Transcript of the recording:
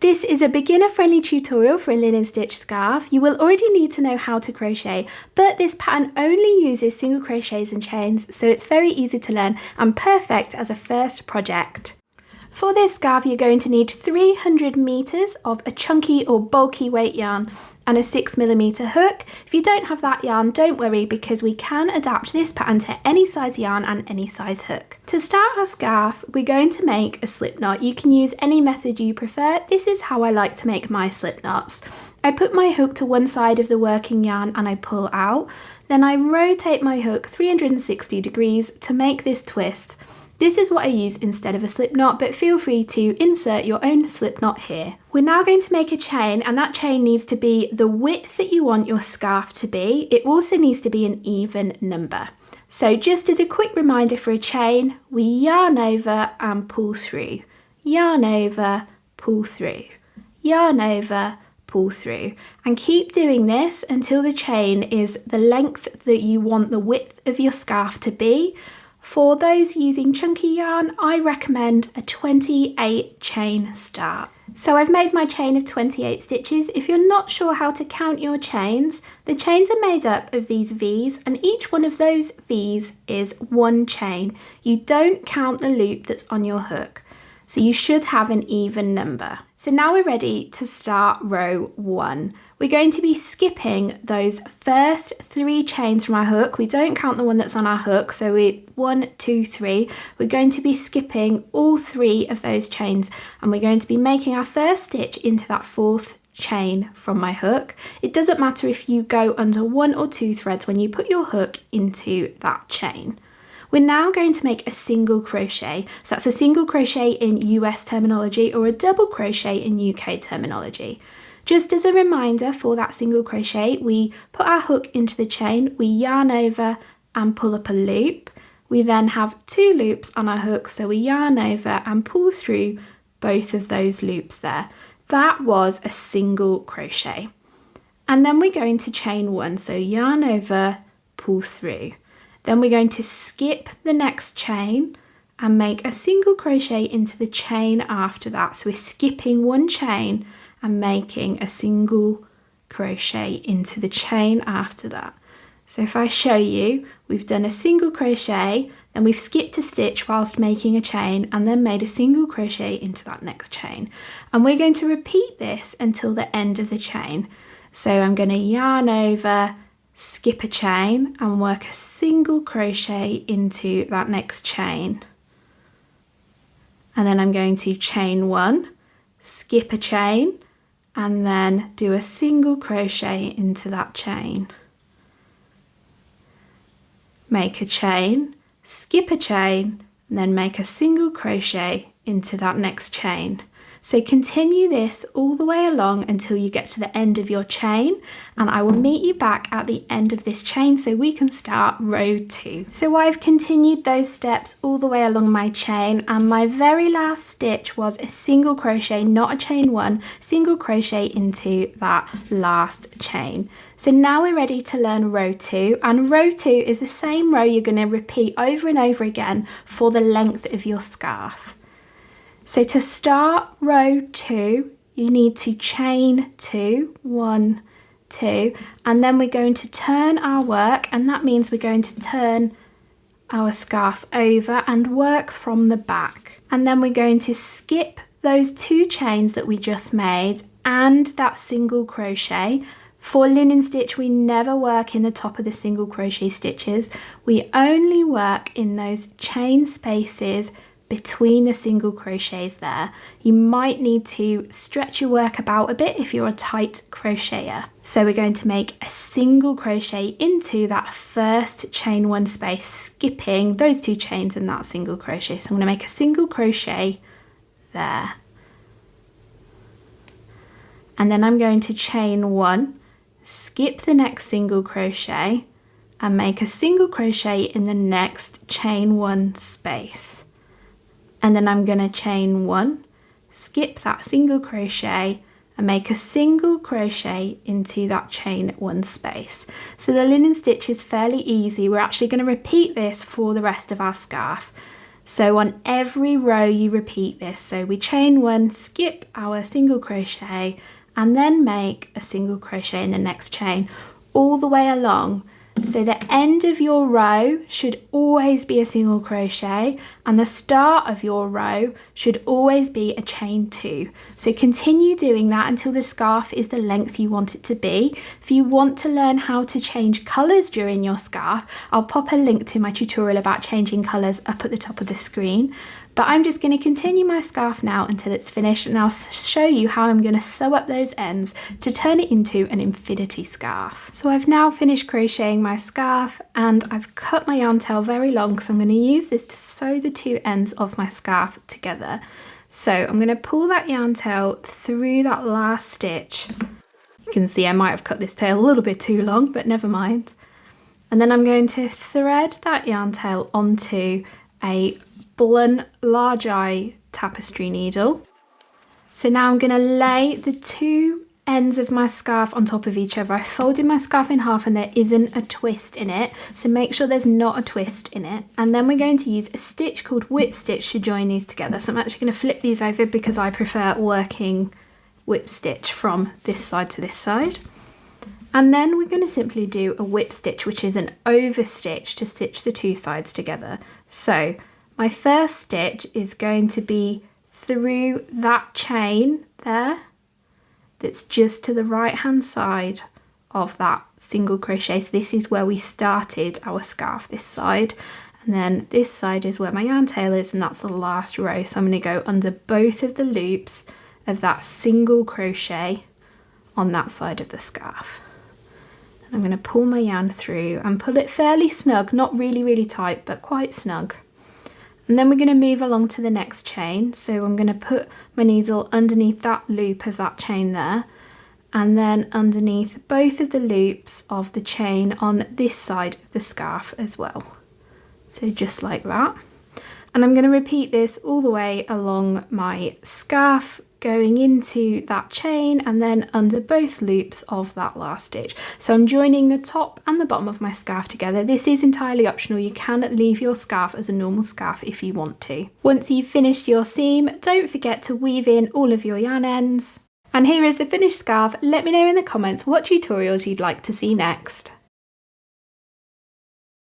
This is a beginner-friendly tutorial for a linen stitch scarf. You will already need to know how to crochet, but this pattern only uses single crochets and chains, so it's very easy to learn and perfect as a first project. For this scarf, you're going to need 300 meters of a chunky or bulky weight yarn and a 6mm hook. If you don't have that yarn, don't worry, because we can adapt this pattern to any size yarn and any size hook. To start our scarf, we're going to make a slip knot. You can use any method you prefer. This is how I like to make my slip knots. I put my hook to one side of the working yarn and I pull out. Then I rotate my hook 360 degrees to make this twist. This is what I use instead of a slip knot, but feel free to insert your own slip knot here. We're now going to make a chain, and that chain needs to be the width that you want your scarf to be. It also needs to be an even number. So just as a quick reminder for a chain, we yarn over and pull through. Yarn over, pull through. Yarn over, pull through. And keep doing this until the chain is the length that you want the width of your scarf to be. For those using chunky yarn, I recommend a 28 chain start. So I've made my chain of 28 stitches. If you're not sure how to count your chains, the chains are made up of these V's, and each one of those V's is one chain. You don't count the loop that's on your hook, so you should have an even number. So now we're ready to start row 1. We're going to be skipping those first 3 chains from our hook. We don't count the one that's on our hook, so 1, 2, 3. We're going to be skipping all 3 of those chains, and we're going to be making our first stitch into that 4th chain from my hook. It doesn't matter if you go under 1 or 2 threads when you put your hook into that chain. We're now going to make a single crochet. So that's a single crochet in US terminology or a double crochet in UK terminology. Just as a reminder, for that single crochet, we put our hook into the chain, we yarn over and pull up a loop. We then have 2 loops on our hook, so we yarn over and pull through both of those loops there. That was a single crochet. And then we're going to chain 1, so yarn over, pull through. Then we're going to skip the next chain and make a single crochet into the chain after that. So we're skipping 1 chain and making a single crochet into the chain after that. So if I show you, we've done a single crochet, then we've skipped a stitch whilst making a chain and then made a single crochet into that next chain. And we're going to repeat this until the end of the chain. So I'm going to yarn over, skip a chain and work a single crochet into that next chain. And then I'm going to chain 1, skip a chain, and then do a single crochet into that chain. Make a chain, skip a chain, and then make a single crochet into that next chain. So continue this all the way along until you get to the end of your chain, and I will meet you back at the end of this chain so we can start row 2. So I've continued those steps all the way along my chain, and my very last stitch was a single crochet, not a chain 1, single crochet into that last chain. So now we're ready to learn row 2, and row 2 is the same row you're going to repeat over and over again for the length of your scarf. So to start row 2, you need to chain 2, 1, 2, and then we're going to turn our work, and that means we're going to turn our scarf over and work from the back. And then we're going to skip those 2 chains that we just made and that single crochet. For linen stitch, we never work in the top of the single crochet stitches. We only work in those chain spaces between the single crochets there. You might need to stretch your work about a bit if you're a tight crocheter. So we're going to make a single crochet into that first chain 1 space, skipping those 2 chains and that single crochet. So I'm going to make a single crochet there. And then I'm going to chain 1, skip the next single crochet and make a single crochet in the next chain 1 space. And then I'm going to chain 1, skip that single crochet and make a single crochet into that chain 1 space. So the linen stitch is fairly easy. We're actually going to repeat this for the rest of our scarf. So on every row you repeat this. So we chain 1, skip our single crochet, and then make a single crochet in the next chain all the way along. So the end of your row should always be a single crochet, and the start of your row should always be a chain 2. So continue doing that until the scarf is the length you want it to be. If you want to learn how to change colours during your scarf, I'll pop a link to my tutorial about changing colours up at the top of the screen. But I'm just going to continue my scarf now until it's finished, and I'll show you how I'm going to sew up those ends to turn it into an infinity scarf. So I've now finished crocheting my scarf, and I've cut my yarn tail very long because I'm going to use this to sew the 2 ends of my scarf together. So I'm going to pull that yarn tail through that last stitch. You can see I might have cut this tail a little bit too long, but never mind. And then I'm going to thread that yarn tail onto a blunt large eye tapestry needle. So now I'm going to lay the 2 ends of my scarf on top of each other. I folded my scarf in half and there isn't a twist in it, so make sure there's not a twist in it. And then we're going to use a stitch called whip stitch to join these together. So I'm actually going to flip these over because I prefer working whip stitch from this side to this side. And then we're going to simply do a whip stitch, which is an over stitch to stitch the 2 sides together. So my first stitch is going to be through that chain there that's just to the right hand side of that single crochet. So this is where we started our scarf, this side, and then this side is where my yarn tail is, and that's the last row. So I'm going to go under both of the loops of that single crochet on that side of the scarf. And I'm going to pull my yarn through and pull it fairly snug, not really tight, but quite snug. And then we're going to move along to the next chain. So I'm going to put my needle underneath that loop of that chain there, and then underneath both of the loops of the chain on this side of the scarf as well. So just like that. And I'm going to repeat this all the way along my scarf, going into that chain and then under both loops of that last stitch. So I'm joining the top and the bottom of my scarf together. This is entirely optional. You can leave your scarf as a normal scarf if you want to. Once you've finished your seam, don't forget to weave in all of your yarn ends. And here is the finished scarf. Let me know in the comments what tutorials you'd like to see next.